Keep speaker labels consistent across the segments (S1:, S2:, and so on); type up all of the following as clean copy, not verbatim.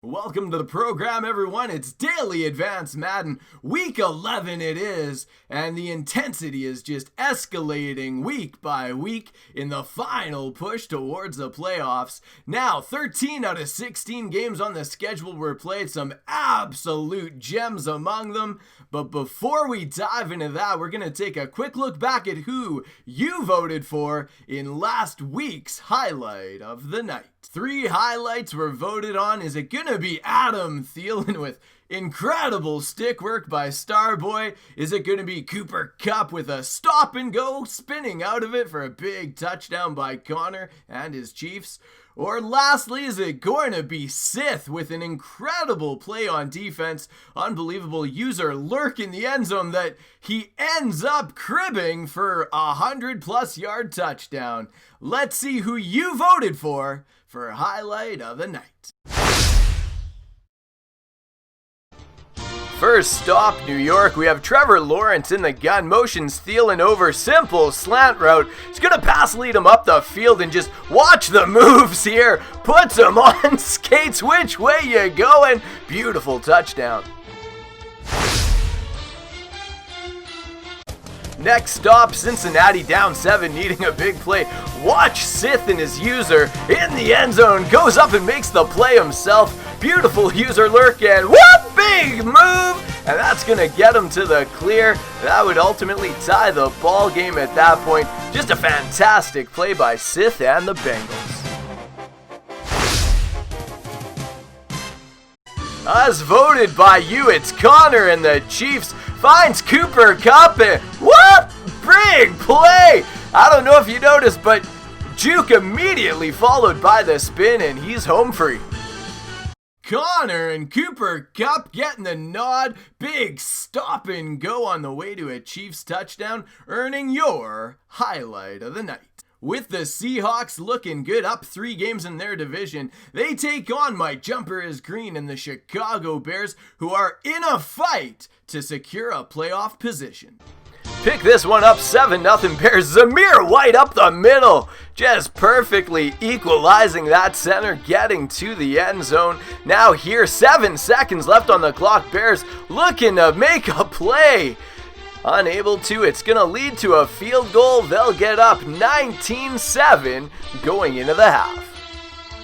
S1: Welcome to the program, everyone. It's Daily Advance Madden. Week 11 it is, and the intensity is just escalating week by week in the final push towards the playoffs. Now, 13 out of 16 games on the schedule were played, some absolute gems among them. But before we dive into that, we're going to take a quick look back at who you voted for in last week's highlight of the night. 3 highlights were voted on. Is it going to be Adam Thielen with incredible stick work by Starboy? Is it going to be Cooper Kupp with a stop and go spinning out of it for a big touchdown by Connor and his Chiefs? Or lastly, is it going to be Sith with an incredible play on defense, unbelievable user lurk in the end zone that he ends up cribbing for a 100+ yard touchdown? Let's see who you voted for highlight of the night. First stop, New York. We have Trevor Lawrence in the gun. Motions Thielen over. Simple slant route. He's going to pass lead him up the field and just watch the moves here. Puts him on skates. Which way you going? Beautiful touchdown. Next stop, Cincinnati down 7, needing a big play. Watch Sith and his user in the end zone. Goes up and makes the play himself. Beautiful user lurk and whoop, big move. And that's going to get him to the clear. That would ultimately tie the ball game at that point. Just a fantastic play by Sith and the Bengals. As voted by you, it's Connor and the Chiefs. Finds Cooper Kupp and whoop! Big play! I don't know if you noticed, but juke immediately followed by the spin and he's home free. Connor and Cooper Kupp getting the nod. Big stop and go on the way to a Chiefs touchdown, earning your highlight of the night. With the Seahawks looking good, up 3 games in their division, they take on My Jumper is Green and the Chicago Bears, who are in a fight to secure a playoff position. Pick this one up, 7-0 Bears. Zamir White up the middle, just perfectly equalizing that center, getting to the end zone. Now here, 7 seconds left on the clock. Bears looking to make a play. Unable to, it's going to lead to a field goal. They'll get up 19-7 going into the half.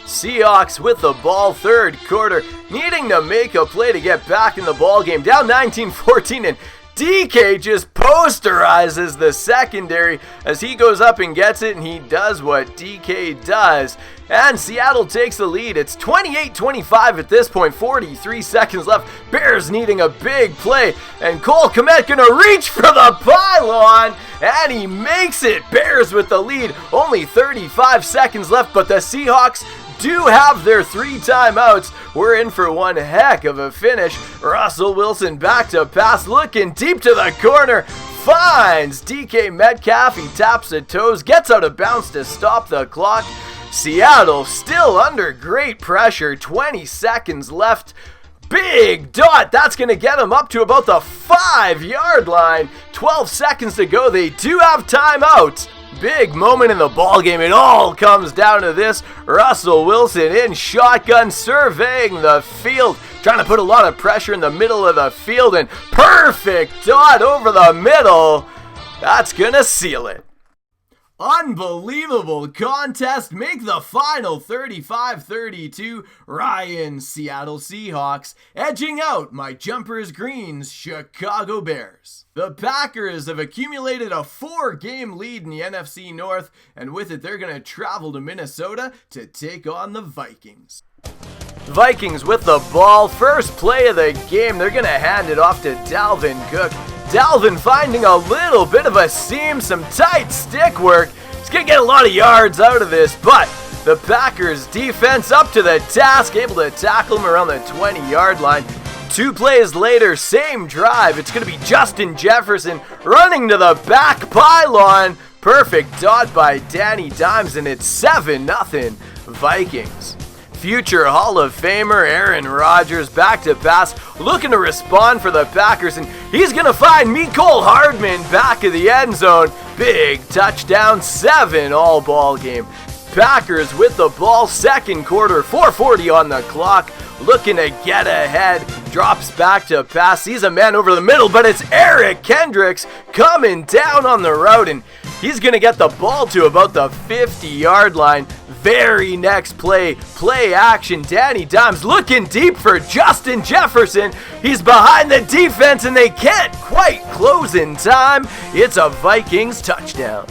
S1: Seahawks with the ball, third quarter, needing to make a play to get back in the ball game. Down 19-14, and DK just posterizes the secondary as he goes up and gets it, and he does what DK does. And Seattle takes the lead. It's 28-25 at this point, 43 seconds left. Bears needing a big play, and Cole Kmet gonna reach for the pylon, and he makes it. Bears with the lead, only 35 seconds left, but the Seahawks do have their 3 timeouts. We're in for one heck of a finish. Russell Wilson back to pass, looking deep to the corner, finds DK Metcalf. He taps the toes, gets out of bounds to stop the clock. Seattle still under great pressure, 20 seconds left. Big dot, that's going to get them up to about the 5-yard line. 12 seconds to go, they do have timeouts. Big moment in the ball game. It all comes down to this. Russell Wilson in shotgun, surveying the field, trying to put a lot of pressure in the middle of the field, and perfect dot over the middle. That's going to seal it. Unbelievable contest, make the final 35-32. Ryan, Seattle Seahawks, edging out My Jumper is Green's Chicago Bears. The Packers have accumulated a 4-game lead in the NFC North, and with it they're going to travel to Minnesota to take on the Vikings. Vikings with the ball, first play of the game, they're going to hand it off to Dalvin Cook. Dalvin finding a little bit of a seam, some tight stick work. He's going to get a lot of yards out of this, but the Packers defense up to the task, able to tackle him around the 20-yard line. 2 plays later, same drive. It's going to be Justin Jefferson running to the back pylon. Perfect dot by Danny Dimes, and it's 7-0 Vikings. Future Hall of Famer Aaron Rodgers back to pass, looking to respond for the Packers, and he's going to find Mecole Hardman back of the end zone. Big touchdown, 7 all ball game. Packers with the ball, second quarter, 4:40 on the clock. looking to get ahead, drops back to pass, sees a man over the middle, but it's Eric Kendricks coming down on the route, and he's going to get the ball to about the 50-yard line. Very next play action, Danny Dimes looking deep for Justin Jefferson. He's behind the defense and they can't quite close in time. It's a Vikings touchdown.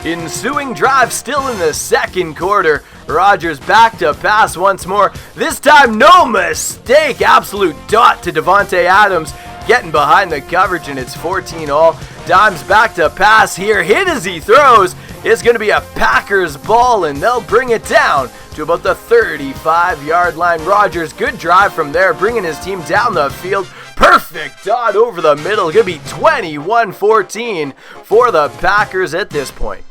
S1: Ensuing drive still in the second quarter. Rodgers back to pass once more. This time no mistake. Absolute dot to Devontae Adams. Getting behind the coverage and it's 14-all. Dimes back to pass here. Hit as he throws. It's going to be a Packers ball and they'll bring it down to about the 35-yard line. Rodgers, good drive from there, bringing his team down the field. Perfect dot over the middle. Going to be 21-14 for the Packers at this point.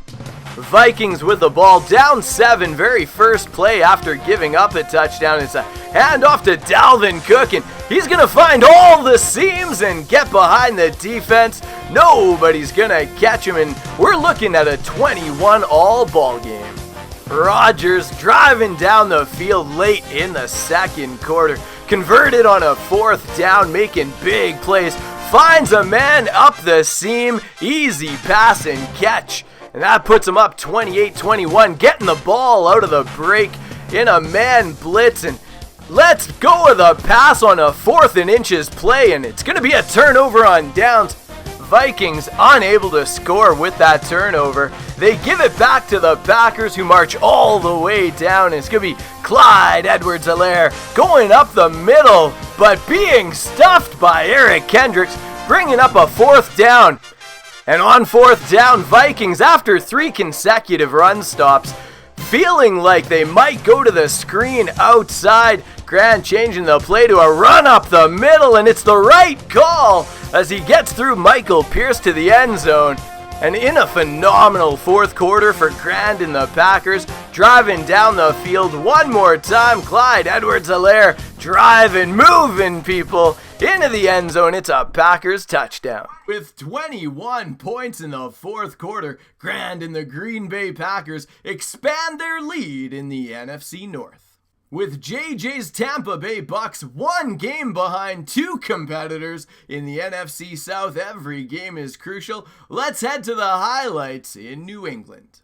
S1: Vikings with the ball, down 7, very first play after giving up a touchdown. It's a handoff to Dalvin Cook, and he's going to find all the seams and get behind the defense. Nobody's going to catch him, and we're looking at a 21-all ball game. Rodgers driving down the field late in the second quarter. Converted on a fourth down, making big plays. Finds a man up the seam. Easy pass and catch. And that puts him up 28-21, getting the ball out of the break in a man blitz. And let's go with a pass on a 4th and inches play, and it's going to be a turnover on downs. Vikings unable to score with that turnover. They give it back to the Packers, who march all the way down. It's going to be Clyde Edwards-Helaire going up the middle, but being stuffed by Eric Kendricks, bringing up a 4th down. And on 4th down, Vikings, after 3 consecutive run stops, feeling like they might go to the screen outside. Grant changing the play to a run up the middle, and it's the right call as he gets through Michael Pierce to the end zone. And in a phenomenal fourth quarter for Grant and the Packers, driving down the field one more time, Clyde Edwards-Helaire driving, moving people into the end zone. It's a Packers touchdown. With 21 points in the fourth quarter, Grant and the Green Bay Packers expand their lead in the NFC North. With JJ's Tampa Bay Bucks 1 game behind 2 competitors in the NFC South, every game is crucial. Let's head to the highlights in New England.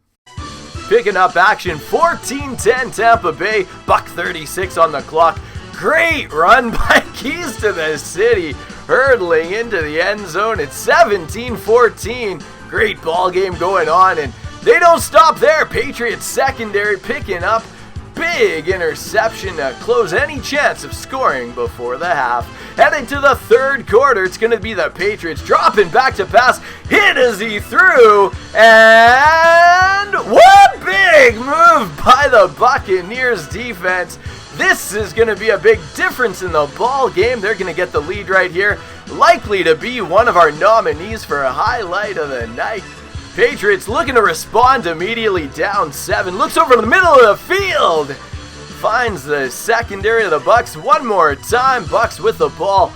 S1: Picking up action, 14-10 Tampa Bay, buck 36 on the clock. Great run by Keys to the City, hurdling into the end zone. It's 17-14. Great ball game going on, and they don't stop there. Patriots secondary picking up big interception to close any chance of scoring before the half. Heading to the third quarter, it's going to be the Patriots dropping back to pass. Hit as he threw, and what big move by the Buccaneers defense. This is going to be a big difference in the ball game. They're going to get the lead right here. Likely to be one of our nominees for a highlight of the night. Patriots looking to respond immediately, down 7. Looks over the middle of the field. Finds the secondary of the Bucks one more time. Bucks with the ball.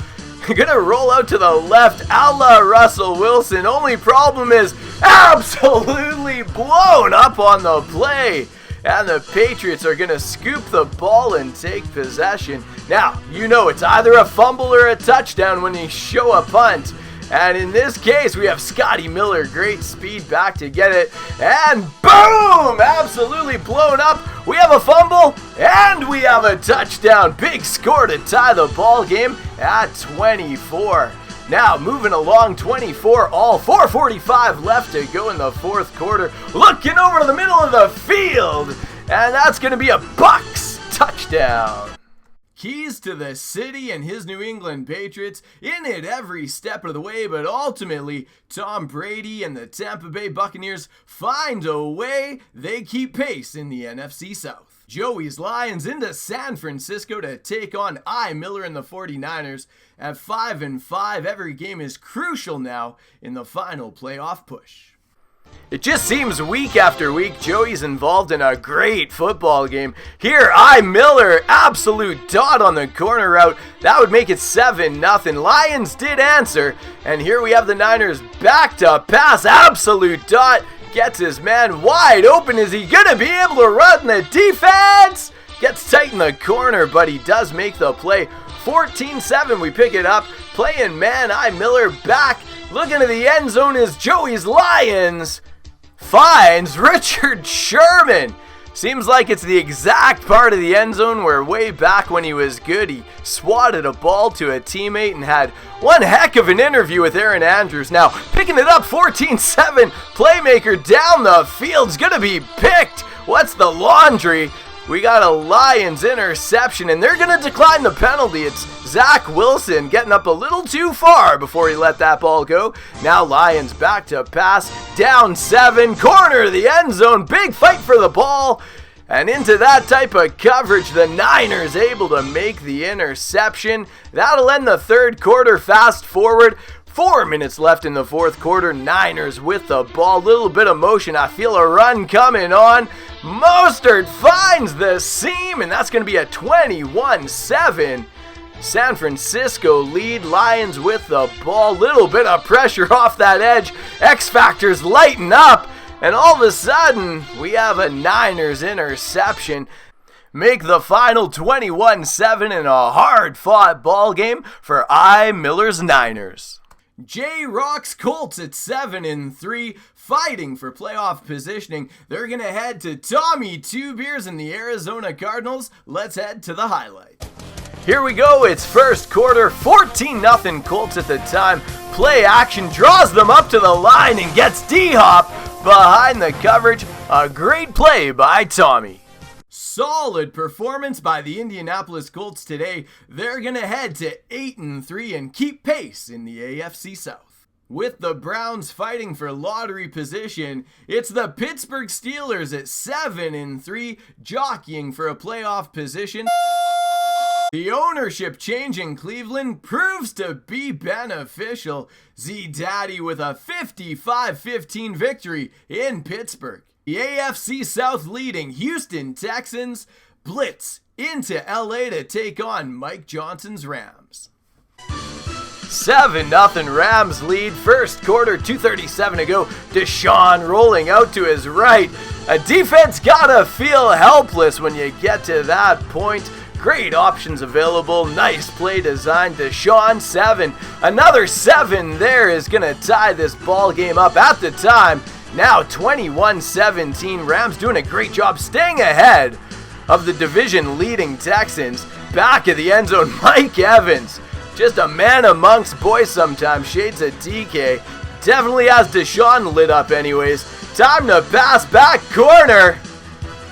S1: Gonna roll out to the left, a la Russell Wilson. Only problem is absolutely blown up on the play. And the Patriots are going to scoop the ball and take possession. Now, you know it's either a fumble or a touchdown when you show a punt. And in this case, we have Scotty Miller, great speed back to get it. And boom! Absolutely blown up. We have a fumble and we have a touchdown. Big score to tie the ball game at 24. Now, moving along, 24 all, 4:45 left to go in the fourth quarter. Looking over to the middle of the field, and that's going to be a Bucks touchdown. Keys to the City and his New England Patriots in it every step of the way, but ultimately, Tom Brady and the Tampa Bay Buccaneers find a way. They keep pace in the NFC South. Joey's Lions into San Francisco to take on Miller and the 49ers. At 5-5, every game is crucial now in the final playoff push. It just seems week after week, Joey's involved in a great football game. Here, Miller, absolute dot on the corner route. That would make it 7-0. Lions did answer, and here we have the Niners back to pass. Absolute dot. Gets his man wide open. Is he going to be able to run the defense? Gets tight in the corner, but he does make the play. 14-7, we pick it up. Playing man-eye, Miller back. Looking at the end zone is Joey's Lions. Finds Richard Sherman. Seems like it's the exact part of the end zone where way back when he was good, he swatted a ball to a teammate and had one heck of an interview with Aaron Andrews. Now, picking it up, 14-7, playmaker down the field's gonna be picked. What's the laundry? We got a Lions interception, and they're gonna decline the penalty. It's Zach Wilson getting up a little too far before he let that ball go. Now Lions back to pass, down 7, corner of the end zone, big fight for the ball. And into that type of coverage, the Niners able to make the interception. That'll end the third quarter. Fast forward, 4 minutes left in the fourth quarter. Niners with the ball, little bit of motion. I feel a run coming on. Mostert finds the seam, and that's going to be a 21-7 San Francisco lead. Lions with the ball, little bit of pressure off that edge. X-Factor's lighting up, and all of a sudden, we have a Niners interception. Make the final 21-7 in a hard-fought ball game for Miller's Niners. J-Rock's Colts at 7-3, fighting for playoff positioning. They're going to head to Tommy Two Beers and the Arizona Cardinals. Let's head to the highlight. Here we go, it's first quarter, 14-0 Colts at the time. Play action, draws them up to the line and gets D-Hop behind the coverage. A great play by Tommy. Solid performance by the Indianapolis Colts today. They're going to head to 8-3 and keep pace in the AFC South. With the Browns fighting for lottery position, it's the Pittsburgh Steelers at 7-3, jockeying for a playoff position. The ownership change in Cleveland proves to be beneficial. Z-Daddy with a 55-15 victory in Pittsburgh. The AFC South leading Houston Texans blitz into LA to take on Mike Johnson's Rams. 7-0 Rams lead, first quarter, 2:37 to go. Deshaun rolling out to his right. A defense gotta feel helpless when you get to that point. Great options available, nice play design. Deshaun 7, another 7 there is gonna tie this ball game up at the time. Now 21-17, Rams doing a great job staying ahead of the division leading Texans. Back of the end zone, Mike Evans. Just a man amongst boys sometimes, shades of DK. Definitely has Deshaun lit up anyways. Time to pass back corner.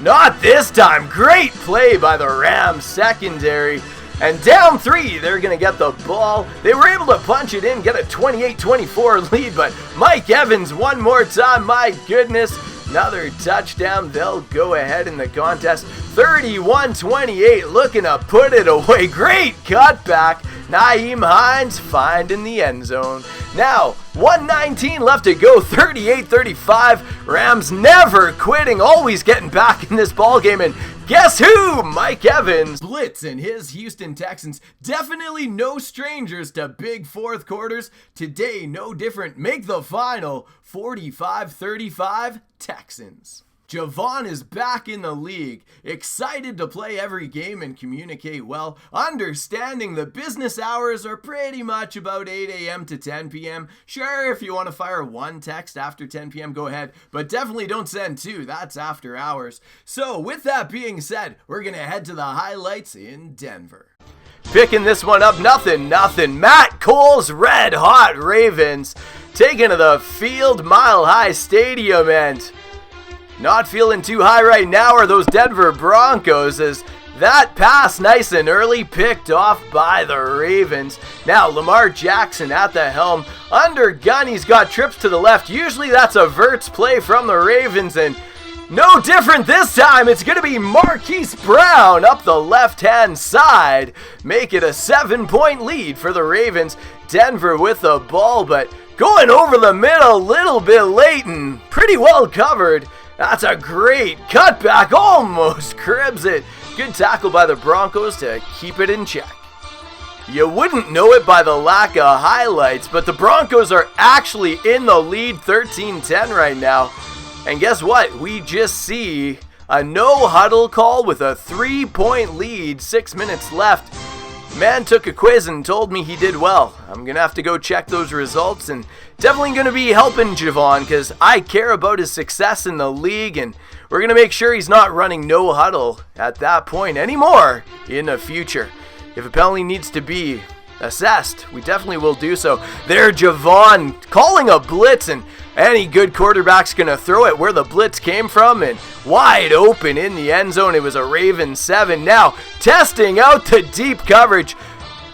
S1: Not this time. Great play by the Rams secondary. And down 3, they're going to get the ball. They were able to punch it in, get a 28-24 lead, but Mike Evans one more time, my goodness. Another touchdown, they'll go ahead in the contest. 31-28, looking to put it away. Great cutback. Nyheim Hines finding the end zone. Now, 1:19 left to go, 38-35. Rams never quitting, always getting back in this ball game. And guess who? Mike Evans. Blitz and his Houston Texans. Definitely no strangers to big fourth quarters. Today, no different. Make the final 45-35 Texans. Javon is back in the league, excited to play every game and communicate well, understanding the business hours are pretty much about 8 a.m. to 10 p.m. Sure, if you want to fire one text after 10 p.m., go ahead, but definitely don't send two, that's after hours. So with that being said, we're going to head to the highlights in Denver. Picking this one up, nothing. Matt Cole's red hot Ravens taking to the field, Mile High Stadium, and not feeling too high right now are those Denver Broncos, as that pass nice and early picked off by the Ravens. Now Lamar Jackson at the helm. Under gun, he's got trips to the left. Usually that's a verts play from the Ravens, and no different this time. It's going to be Marquise Brown up the left-hand side. Make it a 7-point lead for the Ravens. Denver with the ball, but going over the middle a little bit late and pretty well covered. That's a great cutback, almost cribs it. Good tackle by the Broncos to keep it in check. You wouldn't know it by the lack of highlights, but the Broncos are actually in the lead 13-10 right now. And guess what? We just see a no-huddle call with a 3-point lead, 6 minutes left. Man took a quiz and told me he did well. I'm going to have to go check those results, and definitely going to be helping Javon because I care about his success in the league, and we're going to make sure he's not running no huddle at that point anymore in the future. If a penalty needs to be assessed, we definitely will do so. There, Javon calling a blitz, and any good quarterback's going to throw it where the blitz came from, and wide open in the end zone. It was a Ravens 7. Now, testing out the deep coverage.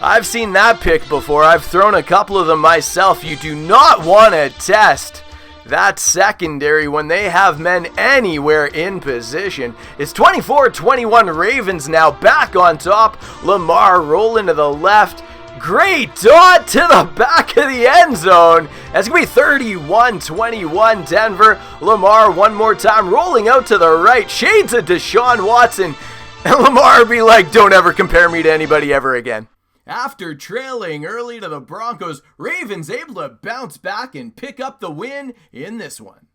S1: I've seen that pick before. I've thrown a couple of them myself. You do not want to test that secondary when they have men anywhere in position. It's 24-21 Ravens now back on top. Lamar rolling to the left. Great dot to the back of the end zone. That's going to be 31-21 Denver. Lamar one more time rolling out to the right. Shades of Deshaun Watson. And Lamar would be like, don't ever compare me to anybody ever again. After trailing early to the Broncos, Ravens able to bounce back and pick up the win in this one.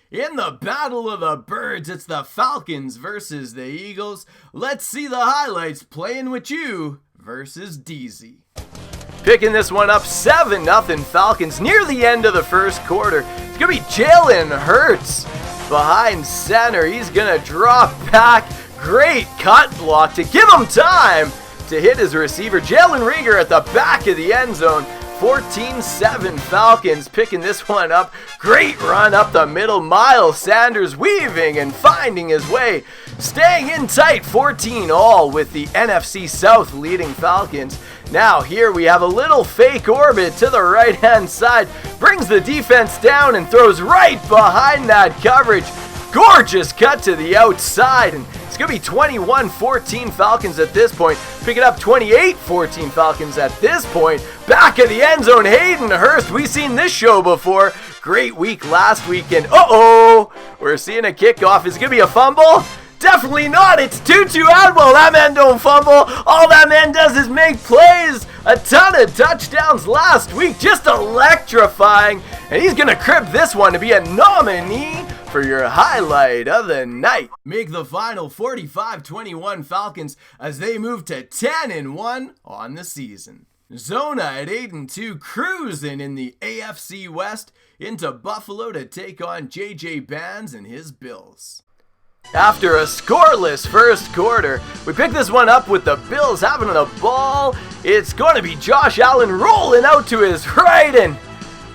S1: In the Battle of the Birds, it's the Falcons versus the Eagles. Let's see the highlights playing with you versus DZ. Picking this one up 7-0 Falcons near the end of the first quarter. It's going to be Jalen Hurts behind center. He's going to drop back. Great cut block to give him time to hit his receiver. Jalen Reagor at the back of the end zone. 14-7 Falcons picking this one up. Great run up the middle. Miles Sanders weaving and finding his way. Staying in tight, 14-all with the NFC South leading Falcons. Now here we have a little fake orbit to the right-hand side. Brings the defense down and throws right behind that coverage. Gorgeous cut to the outside, and it's going to be 21-14 Falcons at this point. Pick it up 28-14 Falcons at this point. Back of the end zone, Hayden Hurst. We've seen this show before. Great week last weekend. We're seeing a kickoff. Is it going to be a fumble? Definitely not. It's Tutu Atwell. That man don't fumble. All that man does is make plays. A ton of touchdowns last week. Just electrifying. And he's going to crib this one to be a nominee for your highlight of the night. Make the final 45-21 Falcons as they move to 10-1 on the season. Zona at 8-2, cruising in the AFC West into Buffalo to take on JJ Bands and his Bills. After a scoreless first quarter, we pick this one up with the Bills having the ball. It's going to be Josh Allen rolling out to his right and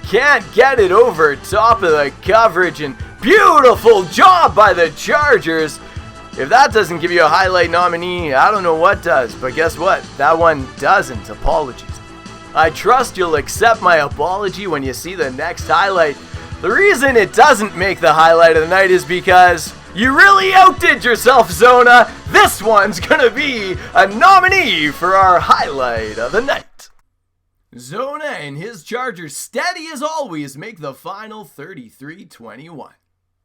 S1: can't get it over top of the coverage, and beautiful job by the Chargers. If that doesn't give you a highlight nominee, I don't know what does, but guess what? That one doesn't. Apologies. I trust you'll accept my apology when you see the next highlight. The reason it doesn't make the highlight of the night is because you really outdid yourself, Zona. This one's gonna be a nominee for our highlight of the night. Zona and his Chargers, steady as always, make the final 33-21.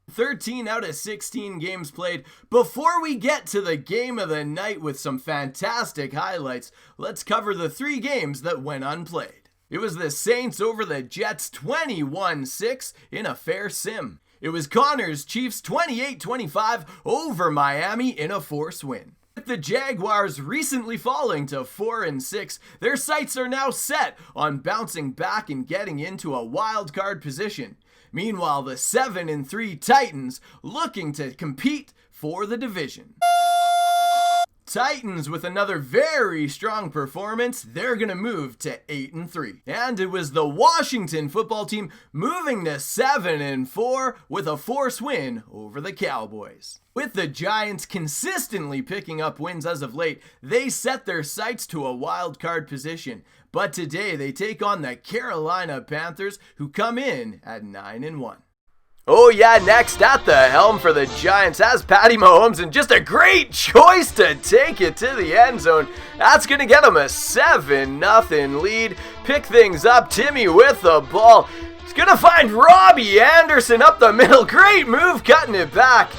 S1: 13 out of 16 games played. Before we get to the game of the night with some fantastic highlights, let's cover the 3 games that went unplayed. It was the Saints over the Jets 21-6 in a fair sim. It was Connor's Chiefs 28-25 over Miami in a force win. With the Jaguars recently falling to 4-6, their sights are now set on bouncing back and getting into a wild card position. Meanwhile, the 7-3 Titans looking to compete for the division. Titans with another very strong performance, they're going to move to 8-3. And it was the Washington football team moving to 7-4 with a force win over the Cowboys. With the Giants consistently picking up wins as of late, they set their sights to a wild card position. But today they take on the Carolina Panthers, who come in at 9-1. Oh yeah, next at the helm for the Giants has Patty Mahomes, and just a great choice to take it to the end zone. That's going to get him a 7-0 lead. Pick things up, Timmy with the ball. He's going to find Robbie Anderson up the middle. Great move cutting it back.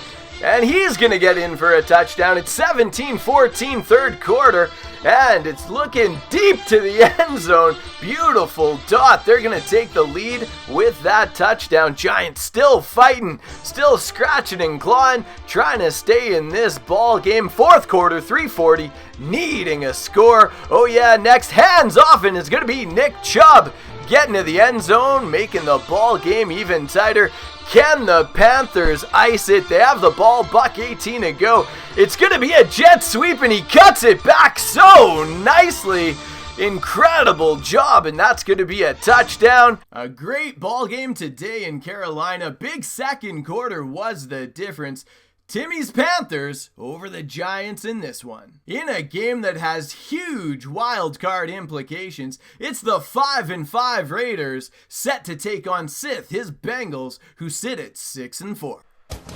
S1: And he's going to get in for a touchdown. It's 17-14 third quarter. And it's looking deep to the end zone. Beautiful dot. They're going to take the lead with that touchdown. Giants still fighting, still scratching and clawing, trying to stay in this ball game. Fourth quarter, 3:40, needing a score. Oh yeah, next hands off, and it's going to be Nick Chubb getting to the end zone, making the ball game even tighter. Can the Panthers ice it? They have the ball, buck 18 to go. It's going to be a jet sweep, and he cuts it back so nicely. Incredible job, and that's going to be a touchdown. A great ball game today in Carolina. Big second quarter was the difference. Timmy's Panthers over the Giants in this one. In a game that has huge wild card implications, it's the 5-5 Raiders set to take on Sith, his Bengals, who sit at 6-4.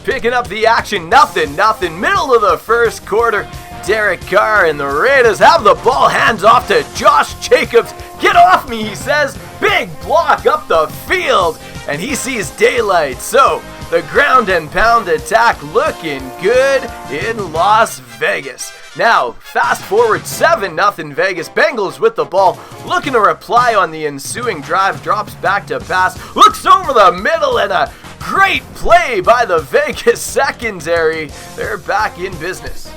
S1: Picking up the action, nothing. Middle of the first quarter, Derek Carr and the Raiders have the ball, hands off to Josh Jacobs. Get off me, he says. Big block up the field, and he sees daylight. So the ground and pound attack looking good in Las Vegas. Now, fast forward 7-0 Vegas. Bengals with the ball, looking to reply on the ensuing drive. Drops back to pass, looks over the middle, and a great play by the Vegas secondary. They're back in business.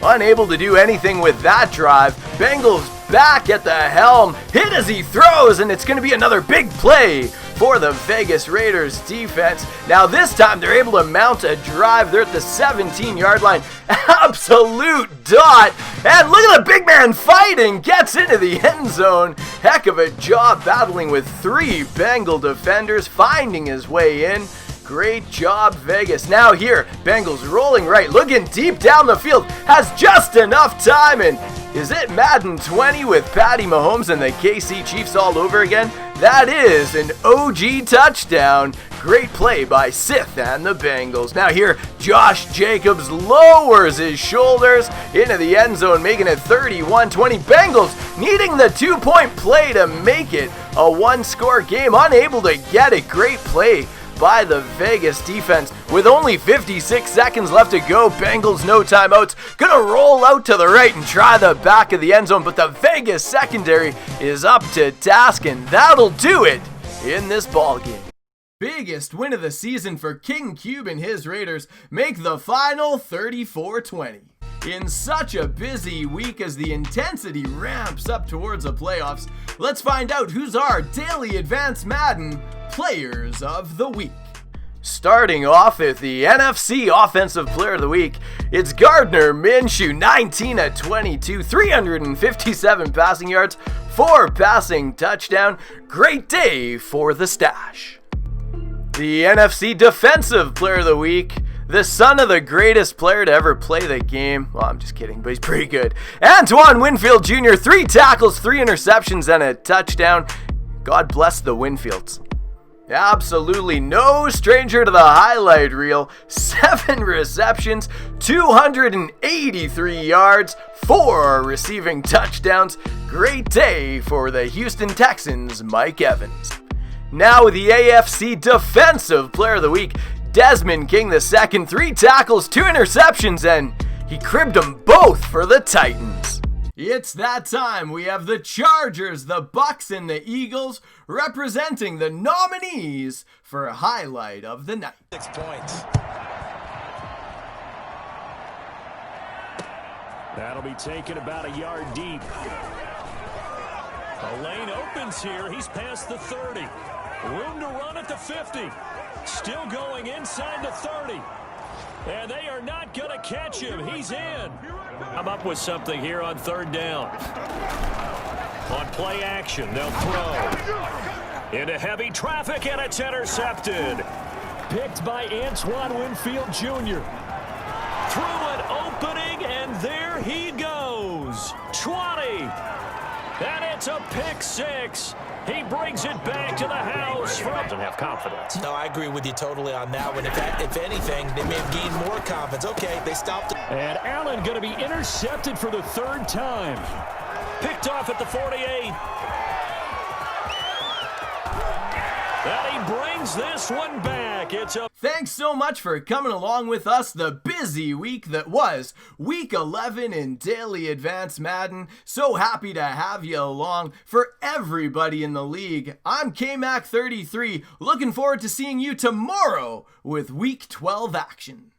S1: Unable to do anything with that drive. Bengals back at the helm, hit as he throws, and it's going to be another big play for the Vegas Raiders defense. Now this time they're able to mount a drive. They're at the 17-yard line. Absolute dot. And look at the big man fighting. Gets into the end zone. Heck of a job battling with three Bengal defenders, finding his way in. Great job, Vegas. Now here, Bengals rolling right, looking deep down the field. Has just enough time, and is it Madden 20 with Patty Mahomes and the KC Chiefs all over again? That is an OG touchdown. Great play by Sith and the Bengals. Now here, Josh Jacobs lowers his shoulders into the end zone, making it 31-20. Bengals needing the 2-point play to make it a one-score game. Unable to get it. Great play by the Vegas defense. With only 56 seconds left to go, Bengals no timeouts, gonna roll out to the right and try the back of the end zone, but the Vegas secondary is up to task, and that'll do it in this ball game. Biggest win of the season for King Cube and his Raiders make the final 34-20. In such a busy week as the intensity ramps up towards the playoffs, let's find out who's our Daily Advance Madden Players of the Week. Starting off with the NFC Offensive Player of the Week, it's Gardner Minshew, 19-22, 357 passing yards, 4 passing touchdown. Great day for the stash. The NFC Defensive Player of the Week, the son of the greatest player to ever play the game. Well, I'm just kidding, but he's pretty good. Antoine Winfield Jr., 3 tackles, 3 interceptions, and a touchdown. God bless the Winfields. Absolutely no stranger to the highlight reel. 7 receptions, 283 yards, 4 receiving touchdowns. Great day for the Houston Texans' Mike Evans. Now the AFC Defensive Player of the Week, Desmond King II, 3 tackles, 2 interceptions, and he cribbed them both for the Titans. It's that time. We have the Chargers, the Bucks, and the Eagles representing the nominees for Highlight of the Night.
S2: 6 points.
S3: That'll be taken about a yard deep. The lane opens here. He's past the 30. Room to run at the 50. Still going inside the 30. And they are not going to catch him. He's in. I'm up with something here on 3rd down. On play action, they'll throw. Into heavy traffic, and it's intercepted. Picked by Antoine Winfield Jr. Through an opening, and there he goes. 20. And it's a pick 6. He brings it back to the house. Doesn't have confidence.
S2: No, I agree with you totally on that one. If anything, they may have gained more confidence. Okay, they stopped it.
S3: And Allen going to be intercepted for the 3rd time. Picked off at the 48. And he brings this one back. quarterback. It's up.
S1: Thanks so much for coming along with us the busy week that was Week 11 in Daily Advance Madden. So happy to have you along. For everybody in the league, I'm KMac33. Looking forward to seeing you tomorrow with Week 12 action.